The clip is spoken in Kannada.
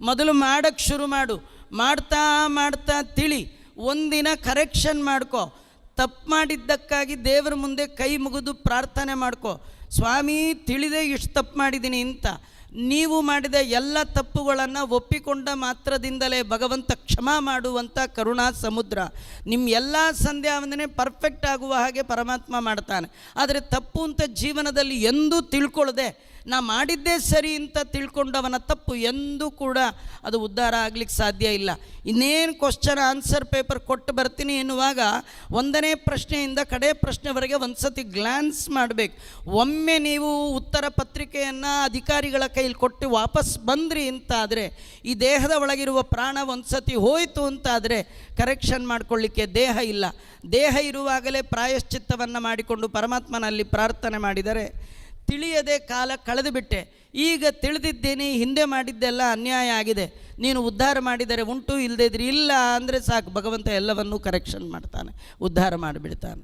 ಮೊದಲು ಮಾಡೋಕ್ಕೆ ಶುರು ಮಾಡು. ಮಾಡ್ತಾ ಮಾಡ್ತಾ ತಿಳಿ. ಒಂದಿನ ಕರೆಕ್ಷನ್ ಮಾಡ್ಕೋ. ತಪ್ಪು ಮಾಡಿದ್ದಕ್ಕಾಗಿ ದೇವರ ಮುಂದೆ ಕೈ ಮುಗಿದು ಪ್ರಾರ್ಥನೆ ಮಾಡ್ಕೋ, ಸ್ವಾಮಿ ತಿಳಿದೇ ಇಷ್ಟು ತಪ್ಪು ಮಾಡಿದ್ದೀನಿ ಅಂತ. ನೀವು ಮಾಡಿದ ಎಲ್ಲ ತಪ್ಪುಗಳನ್ನು ಒಪ್ಪಿಕೊಂಡ ಮಾತ್ರದಿಂದಲೇ ಭಗವಂತ ಕ್ಷಮಾ ಮಾಡುವಂಥ ಕರುಣಾ ಸಮುದ್ರ. ನಿಮ್ಮ ಎಲ್ಲ ಸಂಧ್ಯಾ ವಂದನೆ ಪರ್ಫೆಕ್ಟ್ ಆಗುವ ಹಾಗೆ ಪರಮಾತ್ಮ ಮಾಡ್ತಾನೆ. ಆದರೆ ತಪ್ಪು ಅಂತ ಜೀವನದಲ್ಲಿ ಎಂದೂ ತಿಳ್ಕೊಳ್ಳದೆ ನಾ ಮಾಡಿದ್ದೇ ಸರಿ ಅಂತ ತಿಳ್ಕೊಂಡವನ ತಪ್ಪು ಎಂದೂ ಕೂಡ ಅದು ಉದ್ಧಾರ ಆಗಲಿಕ್ಕೆ ಸಾಧ್ಯ ಇಲ್ಲ. ಇನ್ನೇನು ಕ್ವಶ್ಚನ್ ಆನ್ಸರ್ ಪೇಪರ್ ಕೊಟ್ಟು ಬರ್ತೀನಿ ಎನ್ನುವಾಗ ಒಂದನೇ ಪ್ರಶ್ನೆಯಿಂದ ಕಡೆ ಪ್ರಶ್ನೆವರೆಗೆ ಒಂದು ಸತಿ ಗ್ಲ್ಯಾನ್ಸ್ ಮಾಡಬೇಕು. ಒಮ್ಮೆ ನೀವು ಉತ್ತರ ಪತ್ರಿಕೆಯನ್ನು ಅಧಿಕಾರಿಗಳ ಕೈಲಿ ಕೊಟ್ಟು ವಾಪಸ್ ಬಂದ್ರಿ ಅಂತಾದರೆ, ಈ ದೇಹದ ಒಳಗಿರುವ ಪ್ರಾಣ ಒಂದು ಸತಿ ಹೋಯಿತು ಅಂತಾದರೆ ಕರೆಕ್ಷನ್ ಮಾಡಿಕೊಳ್ಳಿಕ್ಕೆ ದೇಹ ಇಲ್ಲ. ದೇಹ ಇರುವಾಗಲೇ ಪ್ರಾಯಶ್ಚಿತ್ತವನ್ನು ಮಾಡಿಕೊಂಡು ಪರಮಾತ್ಮನಲ್ಲಿ ಪ್ರಾರ್ಥನೆ ಮಾಡಿದರೆ ತಿಳಿಯದೆ ಕಾಲ ಕಳೆದು ಬಿಟ್ಟೆ, ಈಗ ತಿಳಿದಿದ್ದೇನೆ, ಹಿಂದೆ ಮಾಡಿದ್ದೆಲ್ಲ ಅನ್ಯಾಯ ಆಗಿದೆ, ನೀನು ಉದ್ಧಾರ ಮಾಡಿದರೆ ಉಂಟು, ಇಲ್ಲದೇ ಇದ್ರೆ ಇಲ್ಲ ಅಂದರೆ ಸಾಕು, ಭಗವಂತ ಎಲ್ಲವನ್ನೂ ಕರೆಕ್ಷನ್ ಮಾಡ್ತಾನೆ, ಉದ್ಧಾರ ಮಾಡಿಬಿಡ್ತಾನೆ.